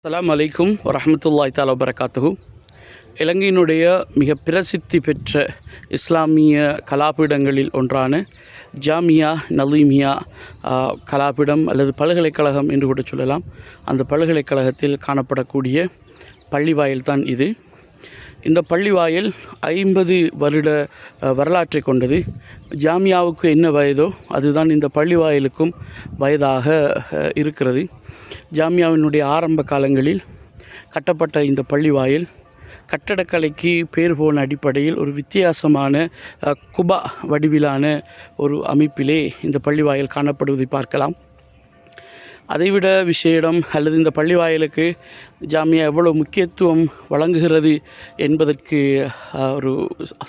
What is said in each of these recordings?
அஸ்ஸலாமு அலைக்கும் வரஹ்மத்துல்லாஹி தஆலா வபரகாத்துஹு. இலங்கையினுடைய மிக பிரசித்தி பெற்ற இஸ்லாமிய கலாபீடங்களில் ஒன்றான ஜாமியா நலீமியா கலாபீடம் அல்லது பல்கலைக்கழகம் என்று கூட சொல்லலாம். அந்த பல்கலைக்கழகத்தில் காணப்படக்கூடிய பள்ளிவாயில் தான் இது. இந்த பள்ளிவாயில் 50 வருட வரலாற்றை கொண்டது. ஜாமியாவுக்கு என்ன வயதோ அதுதான் இந்த பள்ளிவாயிலுக்கும் வயதாக இருக்கிறது. ஜாமியாவினுடைய ஆரம்ப காலங்களில் கட்டப்பட்ட இந்த பள்ளிவாயில் கட்டடக்கலைக்கு பேர் போன அடிப்படையில் ஒரு வித்தியாசமான குபா வடிவிலான ஒரு அமைப்பிலே இந்த பள்ளிவாயில் காணப்படுவதை பார்க்கலாம். அதைவிட விசேடம் அல்லது இந்த பள்ளிவாயிலுக்கு ஜாமியா எவ்வளோ முக்கியத்துவம் வழங்குகிறது என்பதற்கு ஒரு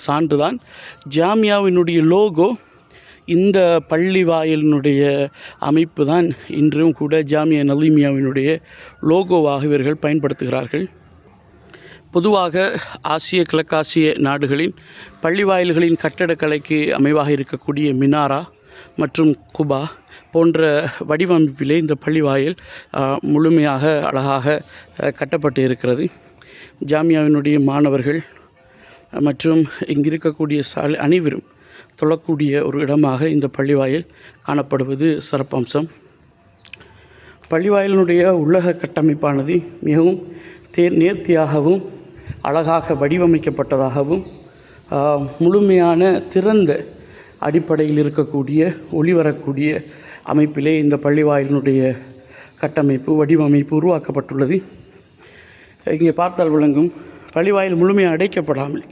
சான்றுதான் ஜாமியாவினுடைய லோகோ. இந்த பள்ளிவாயிலினுடைய அமைப்பு தான் இன்றும் கூட ஜாமியா நலீமியாவினுடைய லோகோவாக இவர்கள் பயன்படுத்துகிறார்கள். பொதுவாக ஆசிய கிழக்காசிய நாடுகளின் பள்ளிவாயில்களின் கட்டடக்கலைக்கு அமைவாக இருக்கக்கூடிய மினாரா மற்றும் குபா போன்ற வடிவமைப்பிலே இந்த பள்ளிவாயில் முழுமையாக அழகாக கட்டப்பட்டு இருக்கிறது. ஜாமியாவினுடைய மாணவர்கள் மற்றும் இங்கிருக்கக்கூடிய அனைவரும் தொழக்கூடிய ஒரு இடமாக இந்த பள்ளிவாயில் காணப்படுவது சிறப்பம்சம். பள்ளிவாயிலினுடைய உள்ளக கட்டமைப்பானது மிகவும் நேர்த்தியாகவும் அழகாக வடிவமைக்கப்பட்டதாகவும் முழுமையான திறந்த அடிப்படையில் இருக்கக்கூடிய ஒளிவரக்கூடிய அமைப்பிலே இந்த பள்ளிவாயிலினுடைய கட்டமைப்பு வடிவமைப்பு உருவாக்கப்பட்டுள்ளது. இங்கே பார்த்தால் விளங்கும் பள்ளிவாயில் முழுமையாக அடைக்கப்படாமல்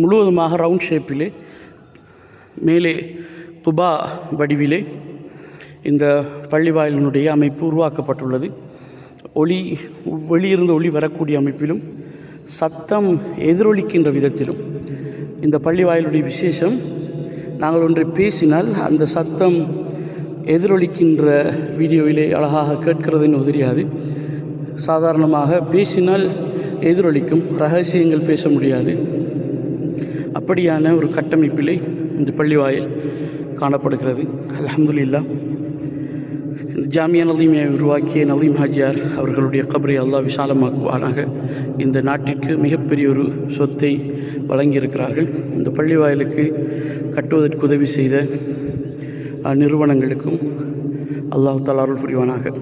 முழுவதுமாக ரவுண்ட் ஷேப்பிலே மேலே குபா வடிவிலே இந்த பள்ளிவாயிலினுடைய அமைப்பு உருவாக்கப்பட்டுள்ளது. வெளியிருந்து ஒளி வரக்கூடிய அமைப்பிலும் சத்தம் எதிரொலிக்கின்ற விதத்திலும் இந்த பள்ளிவாயிலுடைய விசேஷம். நாங்கள் ஒன்றை பேசினால் அந்த சத்தம் எதிரொலிக்கின்ற வீடியோவிலே அழகாக கேட்கிறதுன்னு தெரியாது. சாதாரணமாக பேசினால் எதிரொலிக்கும், ரகசியங்கள் பேச முடியாது. அப்படியான ஒரு கட்டமைப்பிலே இந்த பள்ளிவாயில் காணப்படுகிறது. அல்ஹம்துலில்லாஹ். இந்த ஜாமியா நலீமியாவை உருவாக்கிய நலீம் ஹாஜியார் அவர்களுடைய கபரை அல்லாஹ் விசாலமாக்குவானாக. இந்த நாட்டிற்கு மிகப்பெரிய ஒரு சொத்தை வழங்கியிருக்கிறார்கள். இந்த பள்ளிவாயிலுக்கு கட்டுவதற்கு உதவி செய்த நிறுவனங்களுக்கும் அல்லாஹ் தஆலா அருள் புரிவானாக.